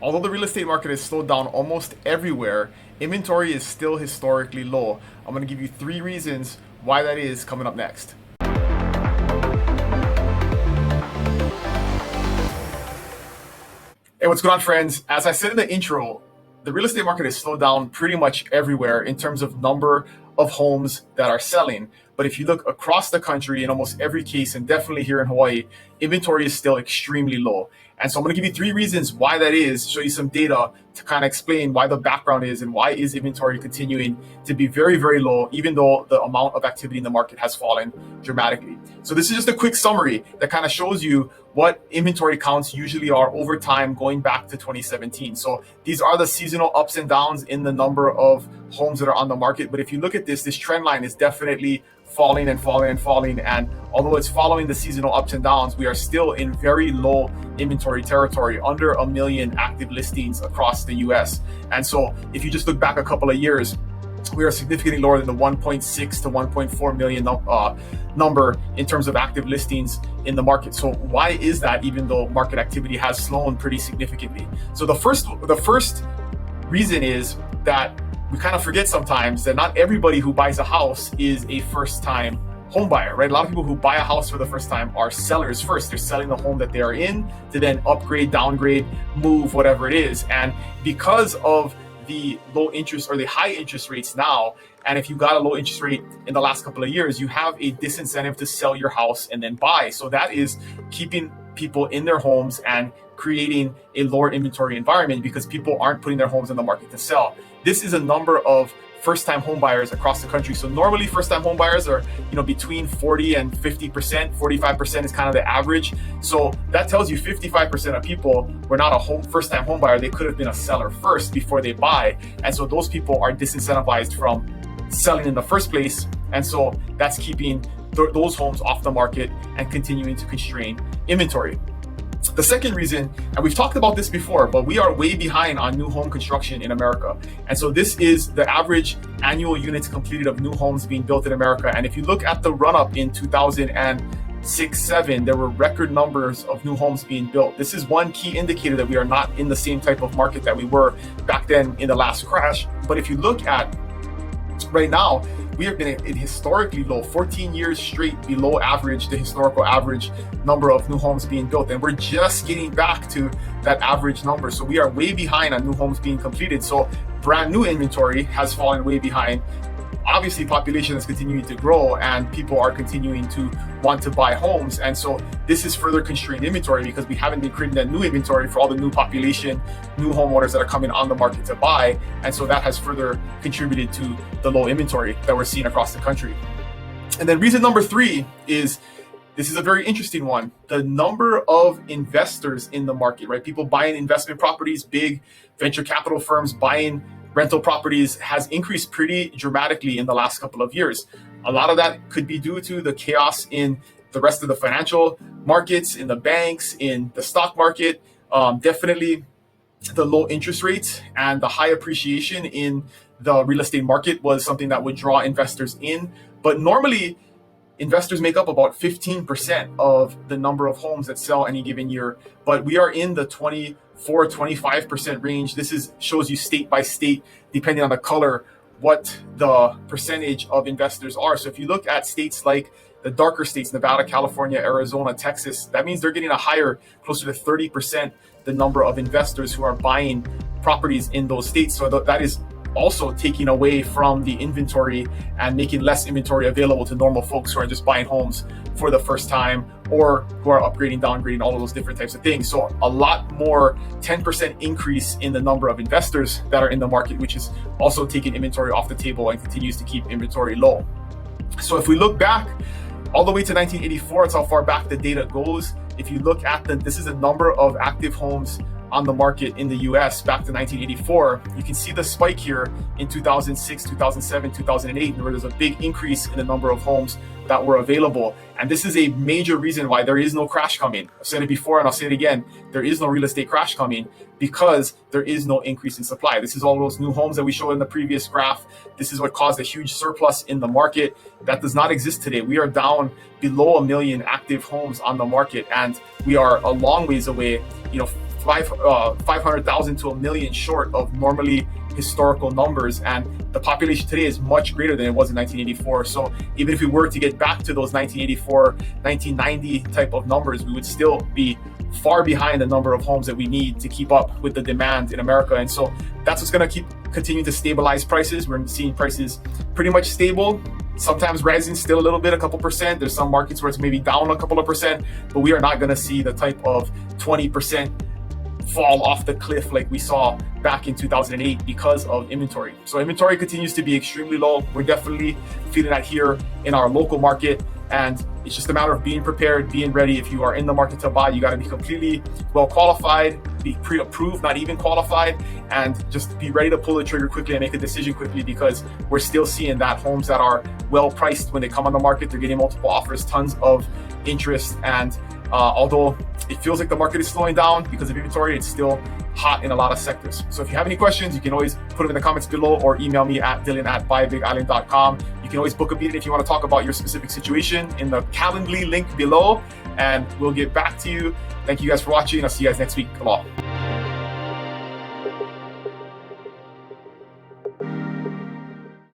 Although the real estate market has slowed down almost everywhere, inventory is still historically low. I'm going to give you 3 reasons why that is coming up next. Hey, what's going on, friends? As I said in the intro, the real estate market has slowed down pretty much everywhere in terms of number of homes that are selling. But if you look across the country, in almost every case, and definitely here in Hawaii, inventory is still extremely low. And so I'm going to give you 3 reasons why that is, show you some data to kind of explain why the background is and why is inventory continuing to be very, very low, even though the amount of activity in the market has fallen dramatically. So this is just a quick summary that kind of shows you what inventory counts usually are over time going back to 2017. So these are the seasonal ups and downs in the number of homes that are on the market. But if you look at this trend line is definitely falling and falling and falling. And although it's following the seasonal ups and downs, we are still in very low inventory territory, under 1 million active listings across the US. And so if you just look back a couple of years, we are significantly lower than the 1.6 to 1.4 million number in terms of active listings in the market. So why is that, even though market activity has slowed pretty significantly? So the first reason is that we kind of forget sometimes that not everybody who buys a house is a first-time home buyer, right? A lot of people who buy a house for the first time are sellers first. They're selling the home that they are in to then upgrade, downgrade, move, whatever it is. And because of the low interest or the high interest rates now, and if you got a low interest rate in the last couple of years, you have a disincentive to sell your house and then buy. So that is keeping people in their homes and creating a lower inventory environment because people aren't putting their homes on the market to sell. This is a number of first-time home buyers across the country. So normally first-time home buyers are, between 40 and 50%, 45% is kind of the average. So that tells you 55% of people were not a first-time home buyer. They could have been a seller first before they buy. And so those people are disincentivized from selling in the first place. And so that's keeping those homes off the market and continuing to constrain inventory. The second reason, and we've talked about this before, but we are way behind on new home construction in America. And so this is the average annual units completed of new homes being built in America. And if you look at the run-up in 2006-07, there were record numbers of new homes being built. This is one key indicator that we are not in the same type of market that we were back then in the last crash. But if you look at right now, we have been in historically low, 14 years straight below average, the historical average number of new homes being built. And we're just getting back to that average number. So we are way behind on new homes being completed. So brand new inventory has fallen way behind. Obviously, population is continuing to grow and people are continuing to want to buy homes. And so this is further constrained inventory because we haven't been creating that new inventory for all the new population, new homeowners that are coming on the market to buy. And so that has further contributed to the low inventory that we're seeing across the country. And then reason number 3 is, this is a very interesting one, the number of investors in the market, right? People buying investment properties, big venture capital firms buying rental properties has increased pretty dramatically in the last couple of years. A lot of that could be due to the chaos in the rest of the financial markets, in the banks, in the stock market. Definitely the low interest rates and the high appreciation in the real estate market was something that would draw investors in. But normally, investors make up about 15% of the number of homes that sell any given year, but we are in the 24-25% range. This shows you state by state, depending on the color, what the percentage of investors are. So if you look at states like the darker states, Nevada, California, Arizona, Texas, that means they're getting a higher, closer to 30%, the number of investors who are buying properties in those states. So that is also taking away from the inventory and making less inventory available to normal folks who are just buying homes for the first time or who are upgrading, downgrading, all of those different types of things. So a lot more, 10% increase in the number of investors that are in the market, which is also taking inventory off the table and continues to keep inventory low. So if we look back all the way to 1984, it's how far back the data goes. If you look at this is the number of active homes on the market in the US back to 1984, you can see the spike here in 2006, 2007, 2008, where there's a big increase in the number of homes that were available. And this is a major reason why there is no crash coming. I've said it before and I'll say it again. There is no real estate crash coming because there is no increase in supply. This is all those new homes that we showed in the previous graph. This is what caused a huge surplus in the market that does not exist today. We are down below 1 million active homes on the market, and we are a long ways away, 500,000 to a million short of normally historical numbers, and the population today is much greater than it was in 1984. So even if we were to get back to those 1984, 1990 type of numbers, we would still be far behind the number of homes that we need to keep up with the demand in America. And so that's what's going to continue to stabilize prices. We're seeing prices pretty much stable, sometimes rising still a little bit, a couple percent. There's some markets where it's maybe down a couple of percent, but we are not going to see the type of 20% fall off the cliff like we saw back in 2008 because of inventory. So inventory continues to be extremely low. We're definitely feeling that here in our local market, and it's just a matter of being prepared, being ready. If you are in the market to buy, you got to be completely well qualified, be pre-approved, not even qualified, and just be ready to pull the trigger quickly and make a decision quickly, because we're still seeing that homes that are well priced when they come on the market, they're getting multiple offers, tons of interest, and although it feels like the market is slowing down because of inventory, it's still hot in a lot of sectors. So if you have any questions, you can always put them in the comments below or email me at dylan@buyabigisland.com. You can always book a meeting if you want to talk about your specific situation in the Calendly link below, and we'll get back to you. Thank you guys for watching. I'll see you guys next week. Aloha.